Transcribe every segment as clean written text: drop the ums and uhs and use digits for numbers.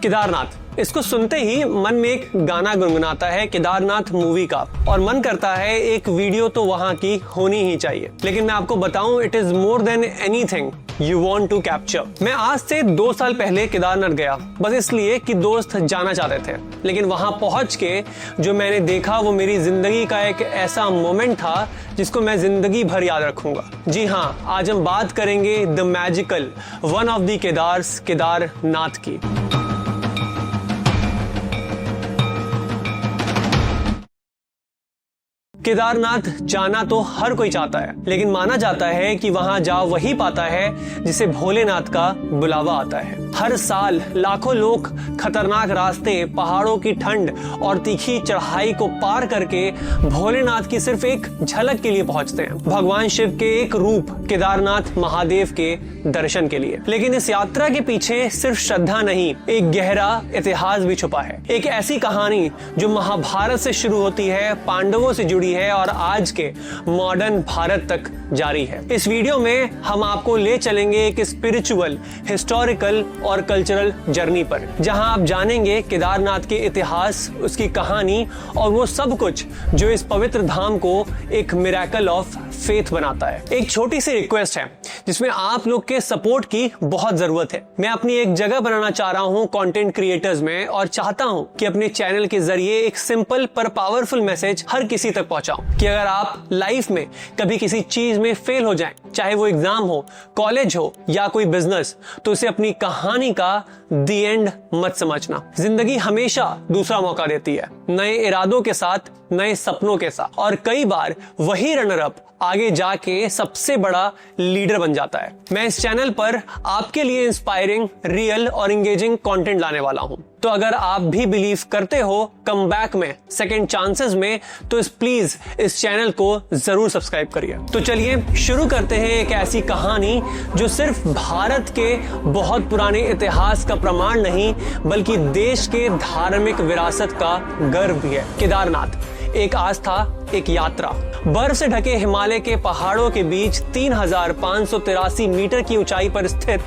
केदारनाथ, इसको सुनते ही मन में एक गाना गुनगुनाता है केदारनाथ मूवी का, और मन करता है एक वीडियो तो वहां की होनी ही चाहिए। लेकिन मैं आपको बताऊं, it is more than anything you want to capture. मैं आज से 2 साल पहले केदारनाथ गया, बस इसलिए कि दोस्त जाना चाहते थे। लेकिन वहां पहुंच के जो मैंने देखा वो मेरी जिंदगी का एक ऐसा मोमेंट था जिसको मैं जिंदगी भर याद रखूंगा। जी हाँ, आज हम बात करेंगे the magical one of the Kedars, Kedarnath की। केदारनाथ जाना तो हर कोई चाहता है, लेकिन माना जाता है कि वहां जा वही पाता है जिसे भोलेनाथ का बुलावा आता है। हर साल लाखों लोग खतरनाक रास्ते, पहाड़ों की ठंड और तीखी चढ़ाई को पार करके भोलेनाथ की सिर्फ एक झलक के लिए पहुंचते हैं, भगवान शिव के एक रूप केदारनाथ महादेव के दर्शन के लिए। लेकिन इस यात्रा के पीछे सिर्फ श्रद्धा नहीं, एक गहरा इतिहास भी छुपा है। एक ऐसी कहानी जो महाभारत से शुरू होती है, पांडवों से जुड़ी है और आज के मॉडर्न भारत तक जारी है। इस वीडियो में हम आपको ले चलेंगे एक स्पिरिचुअल, हिस्टोरिकल और कल्चरल जर्नी पर, जहां आप जानेंगे केदारनाथ के इतिहास, उसकी कहानी और वो सब कुछ जो इस पवित्र धाम को एक मिरेकल ऑफ फेथ बनाता है। एक छोटी सी रिक्वेस्ट है जिसमें आप लोग के सपोर्ट की बहुत जरूरत है। मैं अपनी एक जगह बनाना चाह रहा हूं कंटेंट क्रिएटर्स में, और चाहता हूं कि अपने चैनल के जरिए एक सिंपल पर पावरफुल मैसेज हर किसी तक पहुंचाऊं कि अगर आप लाइफ में कभी किसी चीज में फेल हो जाएं, चाहे वो एग्जाम हो, कॉलेज हो या कोई बिजनेस, तो उसे अपनी कहानी का दी एंड मत समझना। जिंदगी हमेशा दूसरा मौका देती है, नए इरादों के साथ, नए सपनों के साथ, और कई बार वही रनर अप आगे जाके सबसे बड़ा लीडर बन जाता है। मैं इस चैनल पर आपके लिए इंस्पायरिंग, रियल और एंगेजिंग कंटेंट लाने वाला हूं। तो अगर आप भी बिलीव करते हो कम बैक में, सेकंड चांसेस में, तो प्लीज इस चैनल को जरूर सब्सक्राइब करिए। तो चलिए शुरू करते हैं एक ऐसी कहानी जो सिर्फ भारत के बहुत पुराने इतिहास का प्रमाण नहीं, बल्कि देश के धार्मिक विरासत का गर्व भी है। केदारनाथ एक आस्था, एक यात्रा। बर्फ से ढके हिमालय के पहाड़ों के बीच 3583 मीटर की ऊंचाई पर स्थित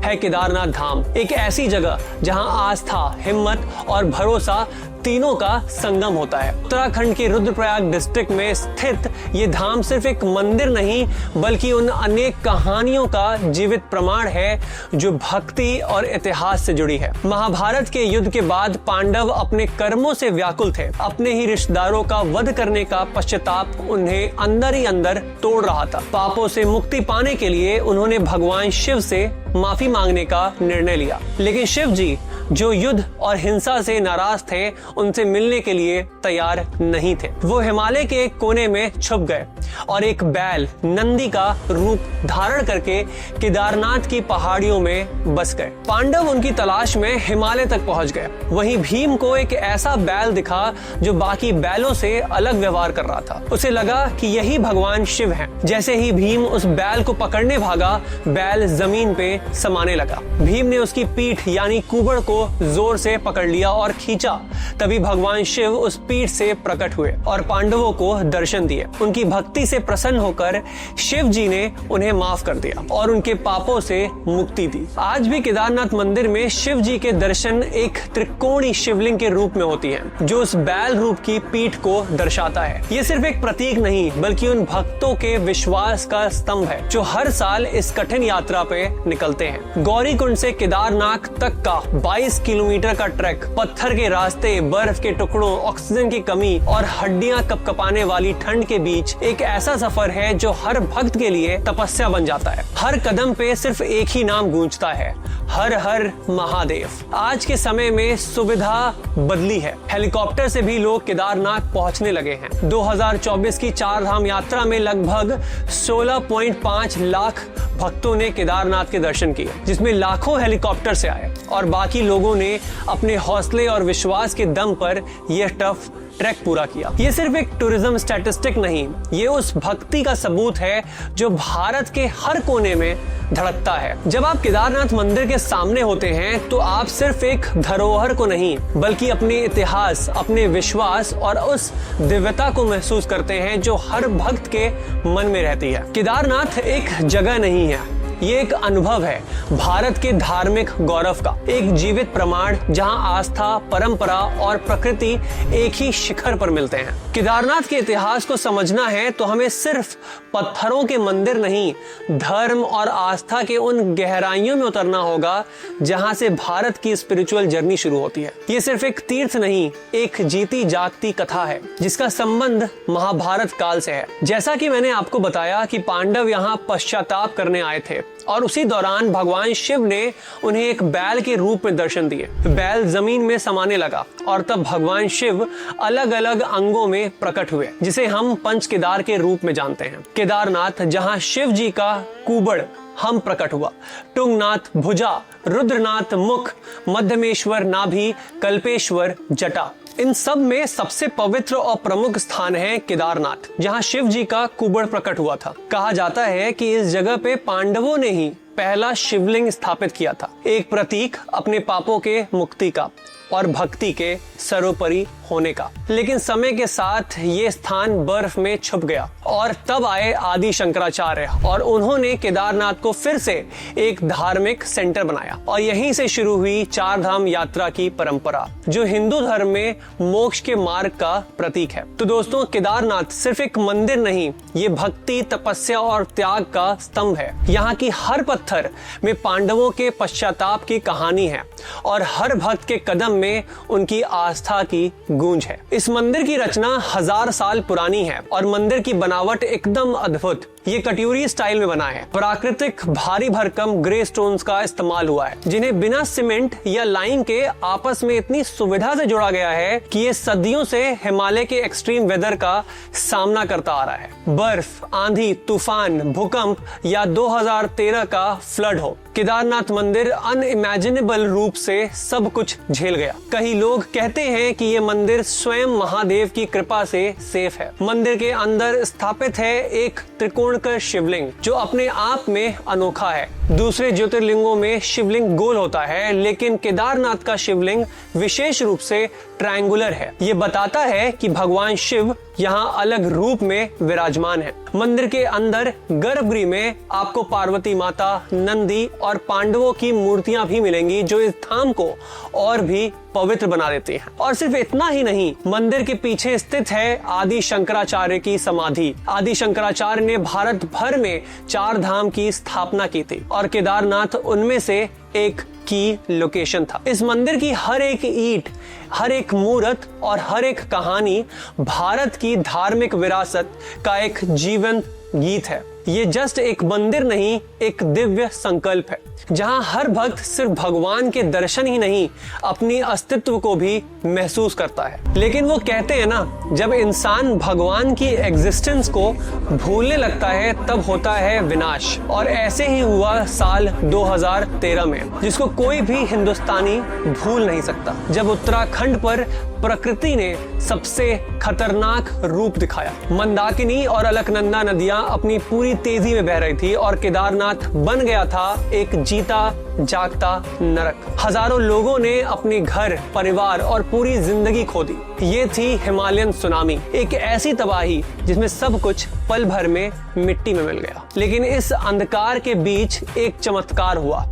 है केदारनाथ धाम। एक ऐसी जगह जहां आस्था, हिम्मत और भरोसा तीनों का संगम होता है। उत्तराखंड के रुद्रप्रयाग डिस्ट्रिक्ट में स्थित ये धाम सिर्फ एक मंदिर नहीं, बल्कि उन अनेक कहानियों का जीवित प्रमाण है जो भक्ति और इतिहास से जुड़ी है। महाभारत के युद्ध के बाद पांडव अपने कर्मों से व्याकुल थे। अपने ही रिश्तेदारों का वध करने का पश्चाताप उन्हें अंदर ही अंदर तोड़ रहा था। पापों से मुक्ति पाने के लिए उन्होंने भगवान शिव से माफी मांगने का निर्णय लिया। लेकिन शिव जी, जो युद्ध और हिंसा से नाराज थे, उनसे मिलने के लिए तैयार नहीं थे। वो हिमालय के एक कोने में छुप गए और एक बैल, नंदी का रूप धारण करके केदारनाथ की पहाड़ियों में बस गए। पांडव उनकी तलाश में हिमालय तक पहुंच गए। वहीं भीम को एक ऐसा बैल दिखा जो बाकी बैलों से अलग व्यवहार कर रहा था। उसे लगा कि यही भगवान शिव हैं। जैसे ही भीम उस बैल को पकड़ने भागा, बैल जमीन पे समाने लगा। भीम ने उसकी पीठ यानी कुबड़ को जोर से पकड़ लिया और खींचा। तभी भगवान शिव उस पीठ से प्रकट हुए और पांडवों को दर्शन दिए। उनकी भक्ति से प्रसन्न होकर शिव जी ने उन्हें माफ कर दिया और उनके पापों से मुक्ति दी। आज भी केदारनाथ मंदिर में शिव जी के दर्शन एक त्रिकोणीय शिवलिंग के रूप में होती हैं, जो उस बैल रूप की पीठ को दर्शाता है। ये सिर्फ एक प्रतीक नहीं, बल्कि उन भक्तों के विश्वास का स्तंभ है जो हर साल इस कठिन यात्रा पे निकलते हैं। गौरीकुंड से केदारनाथ तक का 22 किलोमीटर का ट्रैक, पत्थर के रास्ते, बर्फ के टुकड़ों, ऑक्सीजन की कमी और हड्डियां कपकपाने वाली ठंड के बीच एक ऐसा सफर है जो हर भक्त के लिए तपस्या बन जाता है। हर कदम पे सिर्फ एक ही नाम गूंजता है, हर हर महादेव। आज के समय में सुविधा बदली है, हेलीकॉप्टर से भी लोग केदारनाथ पहुंचने लगे हैं। 2024 की 4 धाम यात्रा में लगभग 16.5 लाख भक्तों ने केदारनाथ के दर्शन किए, जिसमें लाखों हेलीकॉप्टर से आए और बाकी लोगों ने अपने हौसले और विश्वास के दम पर यह टफ ट्रैक पूरा किया। ये सिर्फ एक टूरिज्म स्टैटिस्टिक नहीं, ये उस भक्ति का सबूत है जो भारत के हर कोने में धड़कता है। जब आप केदारनाथ मंदिर के सामने होते हैं तो आप सिर्फ एक धरोहर को नहीं, बल्कि अपने इतिहास, अपने विश्वास और उस दिव्यता को महसूस करते हैं जो हर भक्त के मन में रहती है। केदारनाथ एक जगह नहीं है, ये एक अनुभव है भारत के धार्मिक गौरव का, एक जीवित प्रमाण जहां आस्था, परंपरा और प्रकृति एक ही शिखर पर मिलते हैं। केदारनाथ के इतिहास को समझना है तो हमें सिर्फ पत्थरों के मंदिर नहीं, धर्म और आस्था के उन गहराइयों में उतरना होगा जहां से भारत की स्पिरिचुअल जर्नी शुरू होती है। ये सिर्फ एक तीर्थ नहीं, एक जीती जागती कथा है जिसका संबंध महाभारत काल से है। जैसा कि मैंने आपको बताया कि पांडव यहाँ पश्चाताप करने आए थे और उसी दौरान भगवान शिव ने उन्हें एक बैल के रूप में दर्शन दिए। बैल जमीन में समाने लगा और तब भगवान शिव अलग अलग अंगों में प्रकट हुए, जिसे हम पंच केदार के रूप में जानते हैं। केदारनाथ जहां शिव जी का कुबड़ हम प्रकट हुआ, टुंगनाथ भुजा, रुद्रनाथ मुख, मध्यमेश्वर नाभि, कल्पेश्वर जटा, इन सब में सबसे पवित्र और प्रमुख स्थान है केदारनाथ, जहां शिव जी का कुबड़ प्रकट हुआ था। कहा जाता है कि इस जगह पे पांडवों ने ही पहला शिवलिंग स्थापित किया था, एक प्रतीक अपने पापों के मुक्ति का और भक्ति के सर्वोपरि होने का। लेकिन समय के साथ ये स्थान बर्फ में छुप गया और तब आए आदि शंकराचार्य और उन्होंने केदारनाथ को फिर से एक धार्मिक सेंटर बनाया और यहीं से शुरू हुई चार धाम यात्रा की परंपरा, जो हिंदू धर्म में मोक्ष के मार्ग का प्रतीक है। तो दोस्तों, केदारनाथ सिर्फ एक मंदिर नहीं, ये भक्ति, तपस्या और त्याग का स्तंभ है। यहाँ की हर पत्थर में पांडवों के पश्चाताप की कहानी है और हर भक्त के कदम में उनकी आस्था की गूंज है। इस मंदिर की रचना 1000 साल पुरानी है और मंदिर की बनावट एकदम अद्भुत। ये कट्यूरी स्टाइल में बना है। प्राकृतिक भारी भरकम ग्रे स्टोन्स का इस्तेमाल हुआ है, जिन्हें बिना सीमेंट या लाइम के आपस में इतनी सुविधा से जोड़ा गया है कि ये सदियों से हिमालय के एक्सट्रीम वेदर का सामना करता आ रहा है। बर्फ, आंधी, तूफान, भूकंप या 2013 का फ्लड हो, केदारनाथ मंदिर अनइमेजिनेबल रूप से सब कुछ झेल गया। कई लोग कहते हैं कि ये मंदिर स्वयं महादेव की कृपा से सेफ है। मंदिर के अंदर स्थापित है एक त्रिकोणकर शिवलिंग, जो अपने आप में अनोखा है। दूसरे ज्योतिर्लिंगों में शिवलिंग गोल होता है, लेकिन केदारनाथ का शिवलिंग विशेष रूप से ट्रायंगुलर है। ये बताता है कि भगवान शिव यहाँ अलग रूप में विराजमान है। मंदिर के अंदर गर्भगृह में आपको पार्वती माता, नंदी और पांडवों की मूर्तियां भी मिलेंगी, जो इस धाम को और भी पवित्र बना देती हैं। और सिर्फ इतना ही नहीं, मंदिर के पीछे स्थित है आदि शंकराचार्य की समाधि। आदि शंकराचार्य ने भारत भर में 4 धाम की स्थापना की थी और केदारनाथ उनमें से एक की लोकेशन था। इस मंदिर की हर एक ईंट, हर एक मूर्त और हर एक कहानी भारत की धार्मिक विरासत का एक जीवंत गीत है। ये जस्ट एक मंदिर नहीं, एक दिव्य संकल्प है, जहां हर भक्त सिर्फ भगवान के दर्शन ही नहीं, अपनी अस्तित्व को भी महसूस करता है। लेकिन वो कहते हैं ना, जब इंसान भगवान की एग्जिस्टेंस को भूलने लगता है तब होता है विनाश। और ऐसे ही हुआ साल 2013 में, जिसको कोई भी हिंदुस्तानी भूल नहीं सकता, जब उत्तराखंड पर प्रकृति ने सबसे खतरनाक रूप दिखाया। मंदाकिनी और अलकनंदा नदियां अपनी पूरी तेजी में बह रही थी और केदारनाथ बन गया था एक जीता जागता नरक। हजारों लोगों ने अपने घर, परिवार और पूरी जिंदगी खो दी। ये थी हिमालयन सुनामी, एक ऐसी तबाही जिसमें सब कुछ पल भर में मिट्टी में मिल गया। लेकिन इस अंधकार के बीच एक चमत्कार हुआ,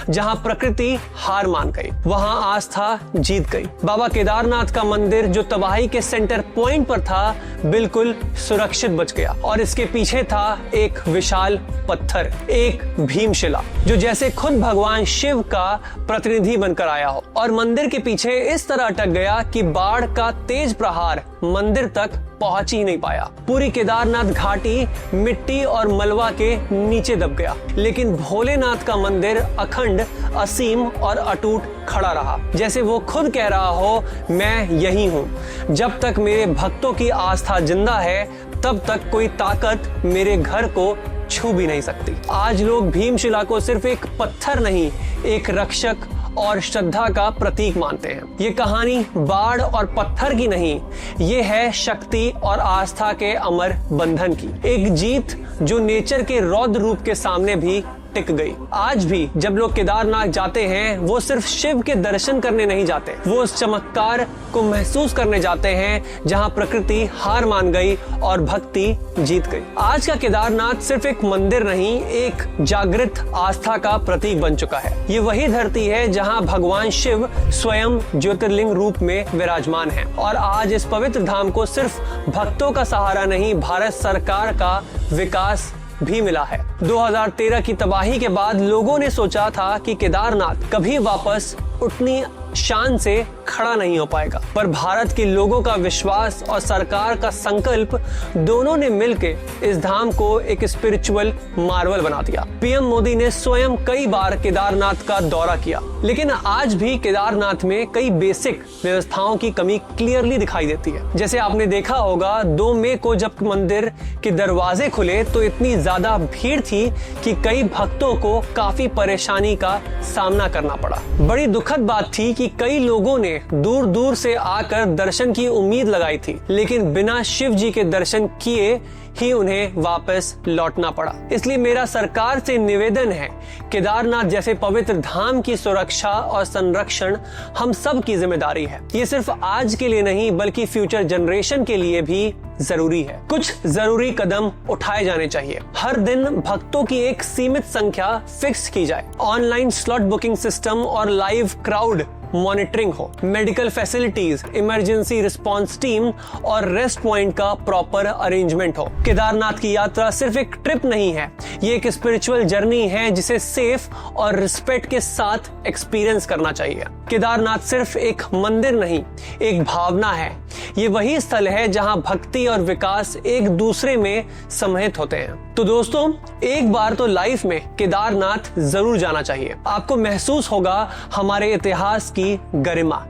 जहां प्रकृति हार मान गई, वहां आस्था जीत गई। बाबा केदारनाथ का मंदिर, जो तबाही के सेंटर पॉइंट पर था, बिल्कुल सुरक्षित बच गया। और इसके पीछे था एक विशाल पत्थर, एक भीमशिला, जो जैसे खुद भगवान शिव का प्रतिनिधि बनकर आया हो। और मंदिर के पीछे इस तरह अटक गया कि बाढ़ का तेज प्रहार मंदिर तक पहुंच ही नहीं पाया। पूरी केदारनाथ घाटी मिट्टी और मलबा के नीचे दब गया। लेकिन भोलेनाथ का मंदिर अखंड, असीम और अटूट खड़ा रहा, जैसे वो खुद कह रहा हो, मैं यही हूँ। जब तक मेरे भक्तों की आस्था जिंदा है, तब तक कोई ताकत मेरे घर को छू भी नहीं सकती। आज लोग भीमशिला को सिर्फ एक पत्थर नहीं, एक रक्षक और श्रद्धा का प्रतीक मानते हैं। ये कहानी बाढ़ और पत्थर की नहीं, ये है शक्ति और आस्था के अमर बंधन की। एक जीत जो नेचर के रौद्र रूप के सामने भी टिक गई। आज भी जब लोग केदारनाथ जाते हैं वो सिर्फ शिव के दर्शन करने नहीं जाते, वो उस चमत्कार को महसूस करने जाते हैं जहां प्रकृति हार मान गई और भक्ति जीत गई। आज का केदारनाथ सिर्फ एक मंदिर नहीं, एक जागृत आस्था का प्रतीक बन चुका है। ये वही धरती है जहां भगवान शिव स्वयं ज्योतिर्लिंग रूप में विराजमान है और आज इस पवित्र धाम को सिर्फ भक्तों का सहारा नहीं, भारत सरकार का विकास भी मिला है। 2013 की तबाही के बाद लोगों ने सोचा था कि केदारनाथ कभी वापस उतनी शान से खड़ा नहीं हो पाएगा, पर भारत के लोगों का विश्वास और सरकार का संकल्प दोनों ने मिलकर इस धाम को एक स्पिरिचुअल मार्वल बना दिया। पीएम मोदी ने स्वयं कई बार केदारनाथ का दौरा किया, लेकिन आज भी केदारनाथ में कई बेसिक व्यवस्थाओं की कमी क्लियरली दिखाई देती है। जैसे आपने देखा होगा 2 मई को जब मंदिर के दरवाजे खुले तो इतनी ज्यादा भीड़ थी कि कई भक्तों को काफी परेशानी का सामना करना पड़ा। बड़ी दुखद बात थी कि कई लोगों ने दूर दूर से आकर दर्शन की उम्मीद लगाई थी, लेकिन बिना शिव जी के दर्शन किए ही उन्हें वापस लौटना पड़ा। इसलिए मेरा सरकार से निवेदन है, केदारनाथ जैसे पवित्र धाम की सुरक्षा और संरक्षण हम सब की जिम्मेदारी है। ये सिर्फ आज के लिए नहीं बल्कि फ्यूचर जनरेशन के लिए भी जरूरी है। कुछ जरूरी कदम उठाए जाने चाहिए। हर दिन भक्तों की एक सीमित संख्या फिक्स की जाए, ऑनलाइन स्लॉट बुकिंग सिस्टम और लाइव क्राउड मॉनिटरिंग हो, medical facilities, emergency response team और रेस्ट पॉइंट का प्रॉपर अरेंजमेंट हो। केदारनाथ की यात्रा सिर्फ एक ट्रिप नहीं है, ये एक स्पिरिचुअल जर्नी है जिसे सेफ और रिस्पेक्ट के साथ एक्सपीरियंस करना चाहिए। केदारनाथ सिर्फ एक मंदिर नहीं, एक भावना है। ये वही स्थल है जहां भक्ति और विकास एक दूसरे में समाहित होते हैं। तो दोस्तों, एक बार तो लाइफ में केदारनाथ जरूर जाना चाहिए। आपको महसूस होगा हमारे इतिहास की गरिमा।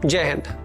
जय हिंद।